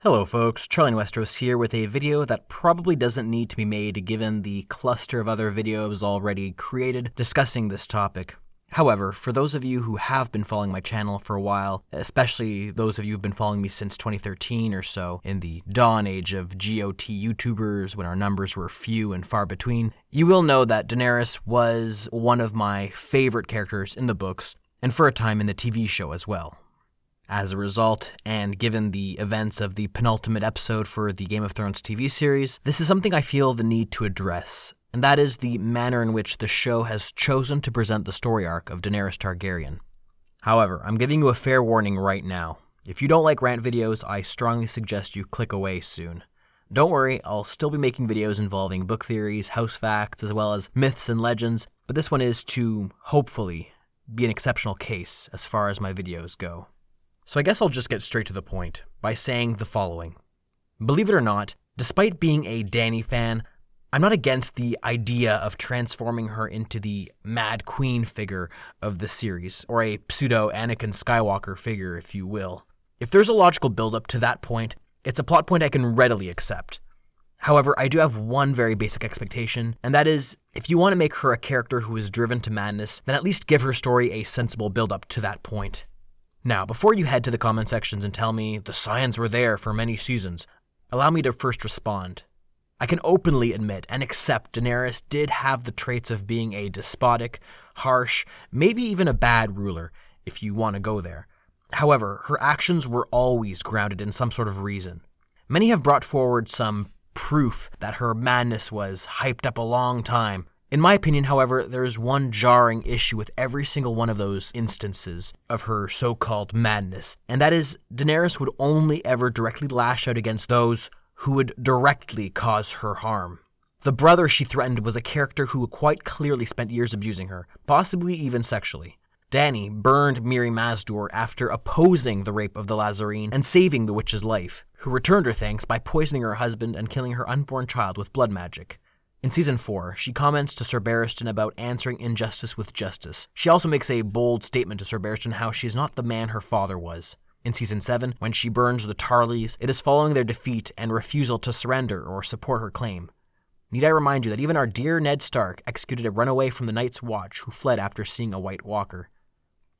Hello folks, Charlie in Westeros here with a video that probably doesn't need to be made given the cluster of other videos already created discussing this topic. However, for those of you who have been following my channel for a while, especially those of you who've been following me since 2013 or so, in the dawn age of GOT YouTubers when our numbers were few and far between, you will know that Daenerys was one of my favorite characters in the books, and for a time in the TV show as well. As a result, and given the events of the penultimate episode for the Game of Thrones TV series, this is something I feel the need to address, and that is the manner in which the show has chosen to present the story arc of Daenerys Targaryen. However, I'm giving you a fair warning right now. If you don't like rant videos, I strongly suggest you click away soon. Don't worry, I'll still be making videos involving book theories, house facts, as well as myths and legends, but this one is to, hopefully, be an exceptional case as far as my videos go. So I guess I'll just get straight to the point by saying the following. Believe it or not, despite being a Dany fan, I'm not against the idea of transforming her into the Mad Queen figure of the series, or a pseudo-Anakin Skywalker figure, if you will. If there's a logical build-up to that point, it's a plot point I can readily accept. However, I do have one very basic expectation, and that is, if you want to make her a character who is driven to madness, then at least give her story a sensible build-up to that point. Now, before you head to the comment sections and tell me the signs were there for many seasons, allow me to first respond. I can openly admit and accept Daenerys did have the traits of being a despotic, harsh, maybe even a bad ruler, if you want to go there. However, her actions were always grounded in some sort of reason. Many have brought forward some proof that her madness was hyped up a long time. In my opinion, however, there is one jarring issue with every single one of those instances of her so-called madness, and that is Daenerys would only ever directly lash out against those who would directly cause her harm. The brother she threatened was a character who quite clearly spent years abusing her, possibly even sexually. Dany burned Mirri Maz Duur after opposing the rape of the Lázarine and saving the witch's life, who returned her thanks by poisoning her husband and killing her unborn child with blood magic. In Season 4, she comments to Sir Barristan about answering injustice with justice. She also makes a bold statement to Sir Barristan how she is not the man her father was. In Season 7, when she burns the Tarlys, it is following their defeat and refusal to surrender or support her claim. Need I remind you that even our dear Ned Stark executed a runaway from the Night's Watch who fled after seeing a White Walker.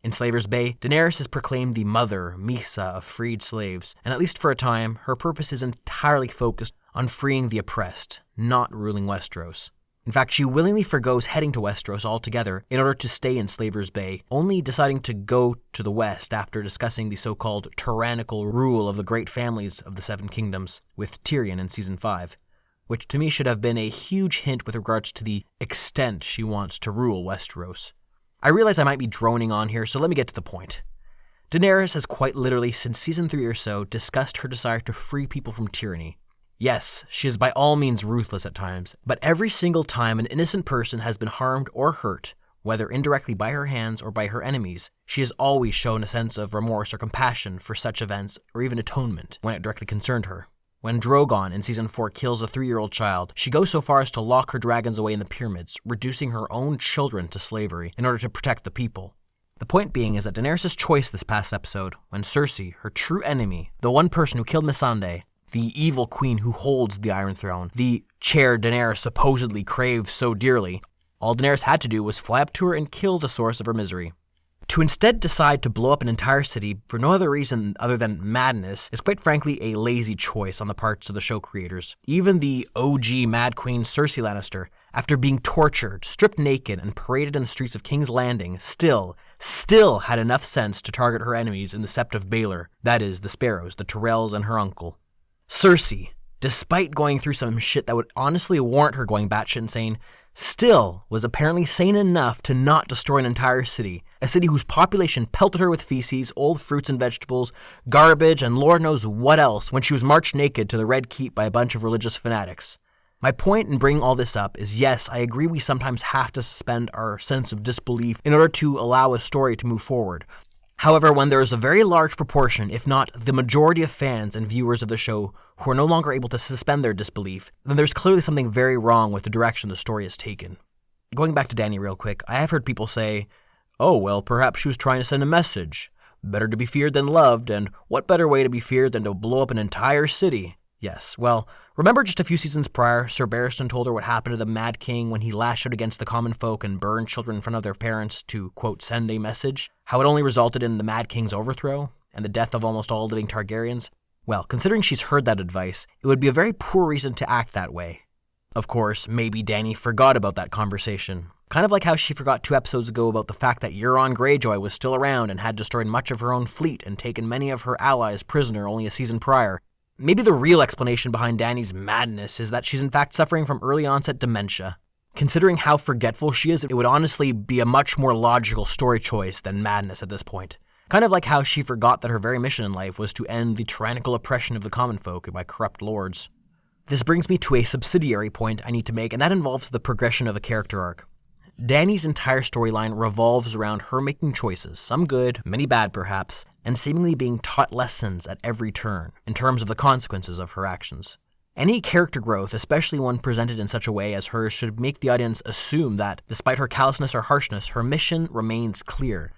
In Slaver's Bay, Daenerys is proclaimed the mother, Misa, of freed slaves, and at least for a time, her purpose is entirely focused on freeing the oppressed, not ruling Westeros. In fact, she willingly forgoes heading to Westeros altogether in order to stay in Slaver's Bay, only deciding to go to the west after discussing the so-called tyrannical rule of the great families of the Seven Kingdoms with Tyrion in Season 5, which to me should have been a huge hint with regards to the extent she wants to rule Westeros. I realize I might be droning on here, so let me get to the point. Daenerys has quite literally, since Season 3 or so, discussed her desire to free people from tyranny. Yes, she is by all means ruthless at times, but every single time an innocent person has been harmed or hurt, whether indirectly by her hands or by her enemies, she has always shown a sense of remorse or compassion for such events, or even atonement, when it directly concerned her. When Drogon in Season 4 kills a 3-year-old child, she goes so far as to lock her dragons away in the pyramids, reducing her own children to slavery in order to protect the people. The point being is that Daenerys' choice this past episode, when Cersei, her true enemy, the one person who killed Missandei, the evil queen who holds the Iron Throne, the chair Daenerys supposedly craves so dearly, all Daenerys had to do was fly up to her and kill the source of her misery. To instead decide to blow up an entire city for no other reason other than madness is quite frankly a lazy choice on the parts of the show creators. Even the OG Mad Queen Cersei Lannister, after being tortured, stripped naked, and paraded in the streets of King's Landing, still had enough sense to target her enemies in the Sept of Baelor, that is, the Sparrows, the Tyrells, and her uncle. Cersei, despite going through some shit that would honestly warrant her going batshit insane, still was apparently sane enough to not destroy an entire city, a city whose population pelted her with feces, old fruits and vegetables, garbage, and Lord knows what else when she was marched naked to the Red Keep by a bunch of religious fanatics. My point in bringing all this up is yes, I agree we sometimes have to suspend our sense of disbelief in order to allow a story to move forward. However, when there is a very large proportion, if not the majority of fans and viewers of the show who are no longer able to suspend their disbelief, then there's clearly something very wrong with the direction the story has taken. Going back to Dany real quick, I have heard people say, oh, well, perhaps she was trying to send a message. Better to be feared than loved, and what better way to be feared than to blow up an entire city? Yes, well, remember just a few seasons prior, Sir Barristan told her what happened to the Mad King when he lashed out against the common folk and burned children in front of their parents to, quote, send a message? How it only resulted in the Mad King's overthrow and the death of almost all living Targaryens? Well, considering she's heard that advice, it would be a very poor reason to act that way. Of course, maybe Dany forgot about that conversation. Kind of like how she forgot 2 episodes ago about the fact that Euron Greyjoy was still around and had destroyed much of her own fleet and taken many of her allies prisoner only a season prior. Maybe the real explanation behind Dany's madness is that she's in fact suffering from early onset dementia. Considering how forgetful she is, it would honestly be a much more logical story choice than madness at this point. Kind of like how she forgot that her very mission in life was to end the tyrannical oppression of the common folk by corrupt lords. This brings me to a subsidiary point I need to make, and that involves the progression of a character arc. Dany's entire storyline revolves around her making choices, some good, many bad perhaps, and seemingly being taught lessons at every turn, in terms of the consequences of her actions. Any character growth, especially one presented in such a way as hers, should make the audience assume that, despite her callousness or harshness, her mission remains clear.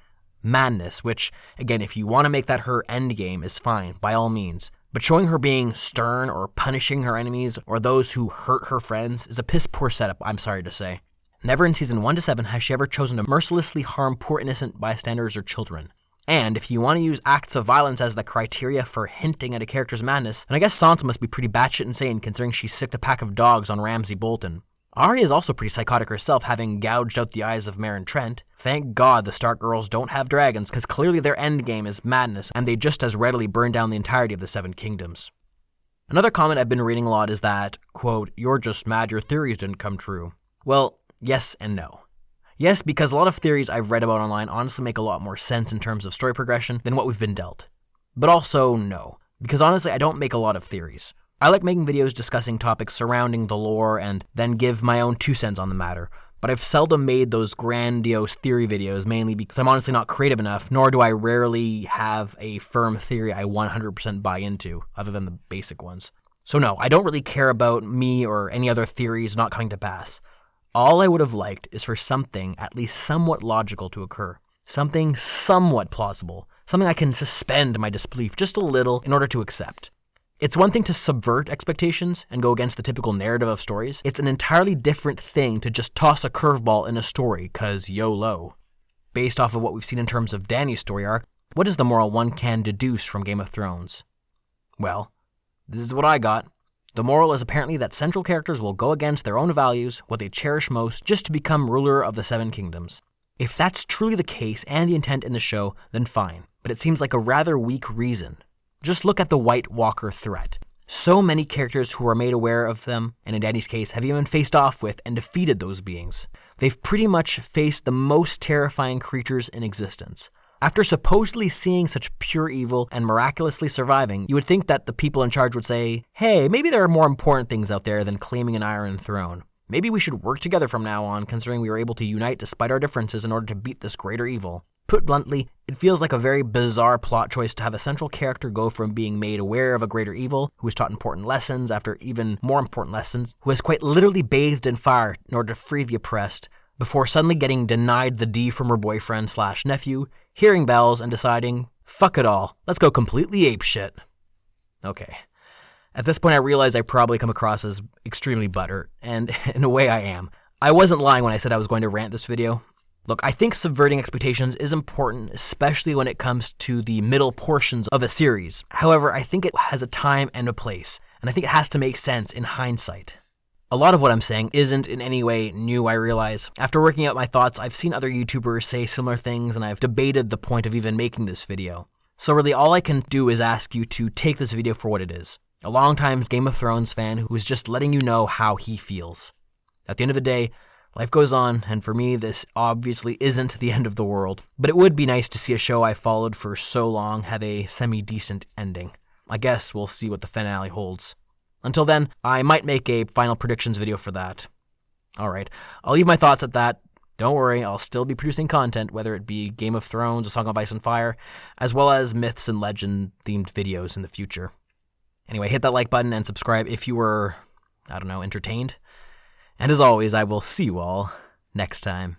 Madness, which, again, if you want to make that her endgame, is fine, by all means. But showing her being stern or punishing her enemies or those who hurt her friends is a piss-poor setup, I'm sorry to say. Never in season 1 to 7 has she ever chosen to mercilessly harm poor innocent bystanders or children. And if you want to use acts of violence as the criteria for hinting at a character's madness, then I guess Sansa must be pretty batshit insane considering she sicked a pack of dogs on Ramsay Bolton. Arya is also pretty psychotic herself, having gouged out the eyes of Meryn Trent. Thank God the Stark girls don't have dragons, because clearly their endgame is madness, and they just as readily burn down the entirety of the Seven Kingdoms. Another comment I've been reading a lot is that, quote, "You're just mad your theories didn't come true." Well, yes and no. Yes, because a lot of theories I've read about online honestly make a lot more sense in terms of story progression than what we've been dealt. But also no, because honestly I don't make a lot of theories. I like making videos discussing topics surrounding the lore and then give my own 2 cents on the matter, but I've seldom made those grandiose theory videos mainly because I'm honestly not creative enough, nor do I rarely have a firm theory I 100% buy into, other than the basic ones. So no, I don't really care about me or any other theories not coming to pass. All I would have liked is for something at least somewhat logical to occur. Something somewhat plausible. Something I can suspend my disbelief just a little in order to accept. It's one thing to subvert expectations and go against the typical narrative of stories. It's an entirely different thing to just toss a curveball in a story, cause YOLO. Based off of what we've seen in terms of Dany's story arc, what is the moral one can deduce from Game of Thrones? Well, this is what I got. The moral is apparently that central characters will go against their own values, what they cherish most, just to become ruler of the Seven Kingdoms. If that's truly the case and the intent in the show, then fine. But it seems like a rather weak reason. Just look at the White Walker threat. So many characters who are made aware of them, and in Dany's case, have even faced off with and defeated those beings. They've pretty much faced the most terrifying creatures in existence. After supposedly seeing such pure evil and miraculously surviving, you would think that the people in charge would say, hey, maybe there are more important things out there than claiming an Iron Throne. Maybe we should work together from now on, considering we were able to unite despite our differences in order to beat this greater evil. Put bluntly, it feels like a very bizarre plot choice to have a central character go from being made aware of a greater evil, who is taught important lessons after even more important lessons, who has quite literally bathed in fire in order to free the oppressed, before suddenly getting denied the D from her boyfriend/nephew, hearing bells and deciding, fuck it all, let's go completely apeshit. Okay. At this point I realize I probably come across as extremely butthurt, and in a way I am. I wasn't lying when I said I was going to rant this video. Look, I think subverting expectations is important, especially when it comes to the middle portions of a series. However, I think it has a time and a place, and I think it has to make sense in hindsight. A lot of what I'm saying isn't in any way new, I realize. After working out my thoughts, I've seen other YouTubers say similar things, and I've debated the point of even making this video. So really, all I can do is ask you to take this video for what it is. A longtime Game of Thrones fan who is just letting you know how he feels. At the end of the day, life goes on, and for me, this obviously isn't the end of the world. But it would be nice to see a show I followed for so long have a semi-decent ending. I guess we'll see what the finale holds. Until then, I might make a final predictions video for that. Alright, I'll leave my thoughts at that. Don't worry, I'll still be producing content, whether it be Game of Thrones, A Song of Ice and Fire, as well as myths and legend-themed videos in the future. Anyway, hit that like button and subscribe if you were, entertained. And as always, I will see you all next time.